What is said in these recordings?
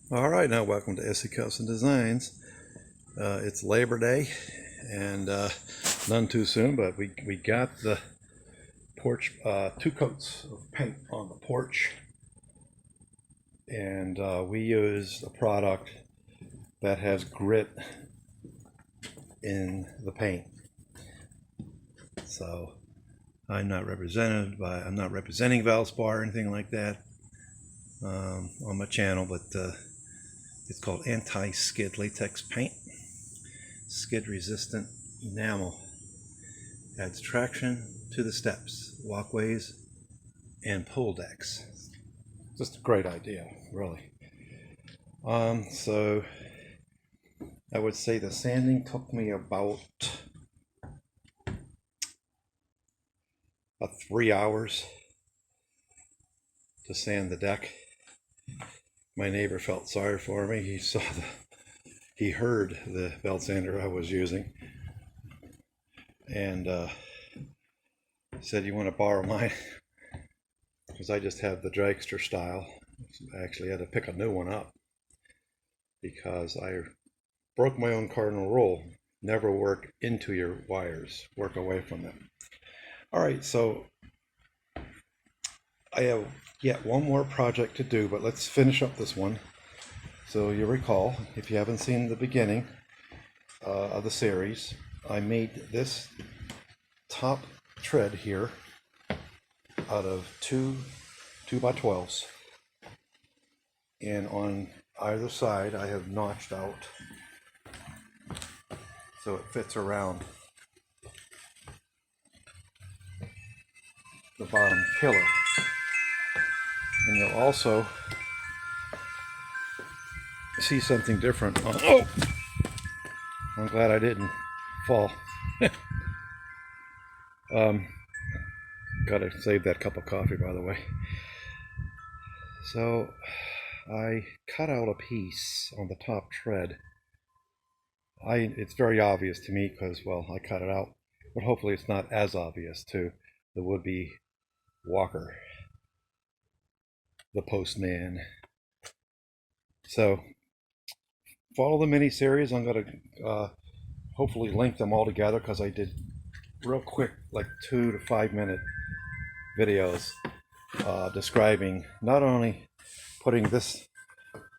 All right, now welcome to SC Custom Designs. It's Labor Day, and none too soon, but we got the porch, 2 coats of paint on the porch, and we use a product that has grit in the paint. So I'm not representing Valspar or anything like that on my channel, but it's called anti-skid latex paint. Skid resistant enamel. Adds traction to the steps, walkways, and pool decks. Just a great idea, really. So I would say the sanding took me about 3 hours to sand the deck. My neighbor felt sorry for me. He heard the belt sander I was using, and said, "You want to borrow mine?" Because I just have the dragster style. I actually had to pick a new one up because I broke my own cardinal rule: never work into your wires, work away from them. All right, so I have yet one more project to do, but let's finish up this one. So you recall, if you haven't seen the beginning of the series, I made this top tread here out of two 2x12s, and on either side I have notched out so it fits around the bottom pillar. And you'll also see something different. Oh, I'm glad I didn't fall. Gotta save that cup of coffee, by the way. So I cut out a piece on the top tread. It's very obvious to me because, well, I cut it out, but hopefully it's not as obvious to the would-be walker, the postman. So follow the mini-series. I'm going to hopefully link them all together because I did real quick, like 2 to 5 minute videos describing not only putting this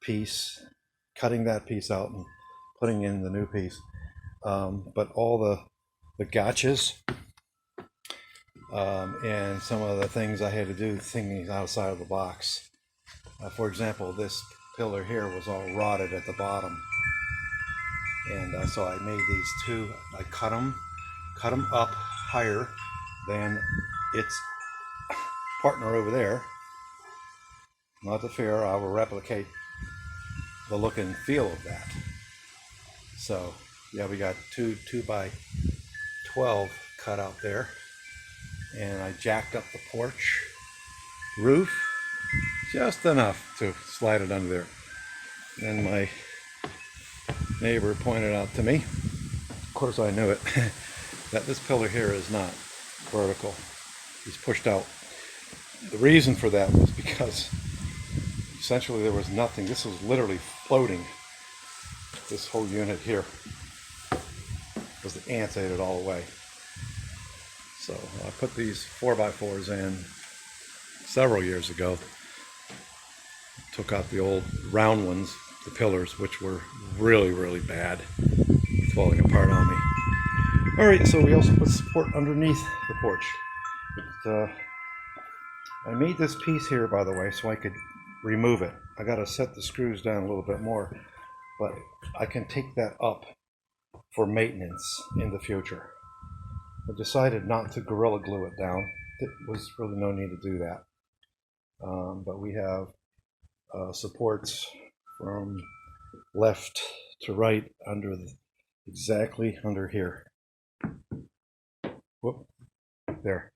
piece, cutting that piece out and putting in the new piece, but all the gotchas and some of the things I had to do, things outside of the box. For example, this pillar here was all rotted at the bottom, and so I made these two. I cut them up higher than its partner over there. Not to fear, I will replicate the look and feel of that. So yeah, we got two 2x12 cut out there, and I jacked up the porch roof just enough to slide it under there. And my neighbor pointed out to me, of course I knew it, that this pillar here is not vertical. He's pushed out. The reason for that was because essentially there was nothing. This was literally floating. This whole unit here, because the ants ate it all away. So I put these 4x4s in several years ago. Took out the old round ones, the pillars, which were really bad, falling apart on me. All right, so we also put support underneath the porch. I made this piece here, by the way, so I could remove it. I got to set the screws down a little bit more, but I can take that up for maintenance in the future. I decided not to Gorilla Glue it down. There was really no need to do that. But we have supports from left to right exactly under here. Whoop, there.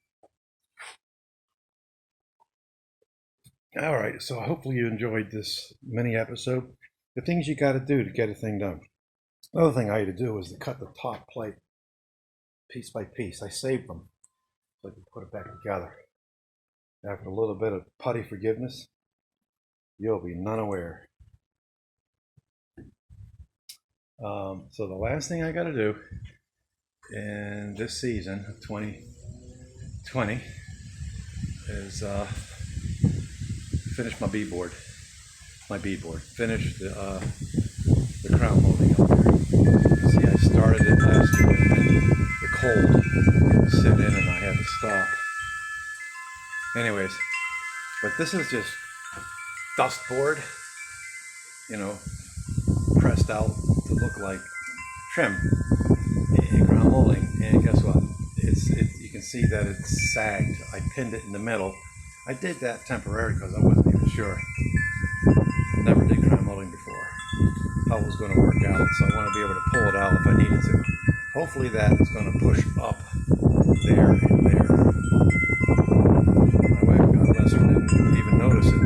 All right, so hopefully you enjoyed this mini episode. The things you got to do to get a thing done. Another thing I had to do was to cut the top plate piece by piece. I saved them so I could put it back together. After a little bit of putty forgiveness, you'll be none aware. So the last thing I got to do in this season of 2020 is finish my beadboard. Finish the crown molding up there. See, I started it last year and then the cold set in and I had to stop. Anyways, but this is just dust board, you know, pressed out to look like trim and crown molding. And guess what? You can see that it's sagged. I pinned it in the middle. I did that temporarily because I wasn't even sure. Never did crown molding before. How it was going to work out, so I want to be able to pull it out if I needed to. Hopefully that is going to push up there and there. My wife, God bless her, didn't even notice it.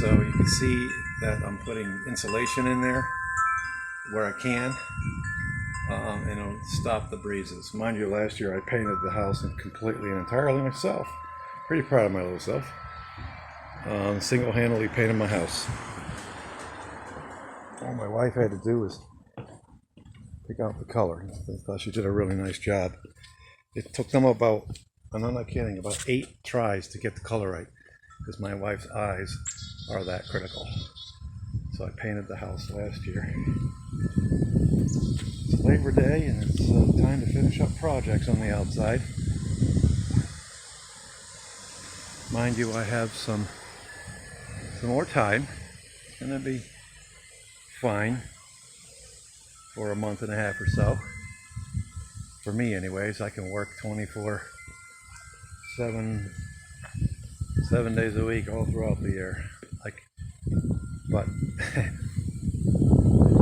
So you can see that I'm putting insulation in there where I can, and it'll stop the breezes. Mind you, last year I painted the house completely and entirely myself. Pretty proud of my little self. Single-handedly painted my house. All my wife had to do was pick out the color. I thought she did a really nice job. It took them about, and I'm not kidding, about 8 tries to get the color right, because my wife's eyes are that critical. So I painted the house last year. It's Labor Day and it's time to finish up projects on the outside. Mind you, I have some more time, and it'll be fine for a month and a half or so. For me anyways, I can work 7 days a week all throughout the year. But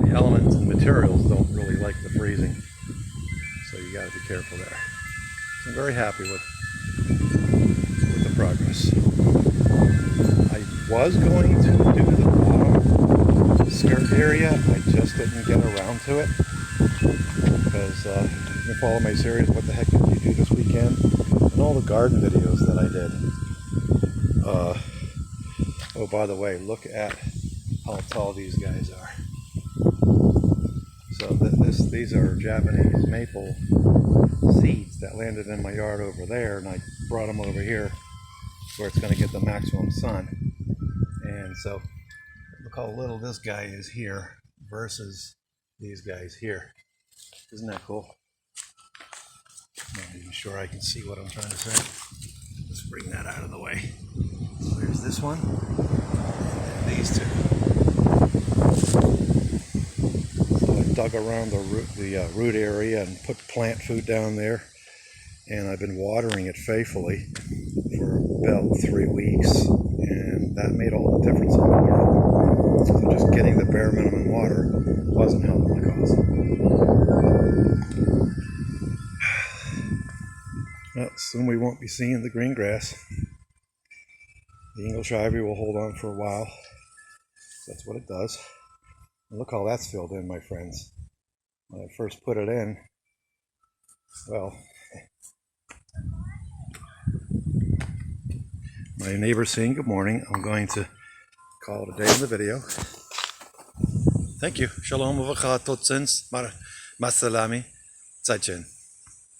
the elements and materials don't really like the freezing, so you got to be careful there. So I'm very happy with the progress. I was going to do the bottom skirt area, I just didn't get around to it because you can follow my series, What the Heck Did You Do This Weekend, and all the garden videos that I did. Oh, by the way, look at how tall these guys are. So these are Japanese maple seeds that landed in my yard over there, and I brought them over here where it's going to get the maximum sun. And so look how little this guy is here versus these guys here. Isn't that cool? I'm not even sure I can see what I'm trying to say. Let's bring that out of the way. So there's this one and these two. So I dug around the root area and put plant food down there, and I've been watering it faithfully for about 3 weeks, and that made all the difference in the world. So just getting the bare minimum water wasn't helping the cause. Well, soon we won't be seeing the green grass. The English ivy will hold on for a while. That's what it does. And look how that's filled in, my friends. When I first put it in, well, my neighbor's saying good morning. I'm going to call it a day in the video. Thank you. Shalom uvracha, tot ziens, masalami, zaichen.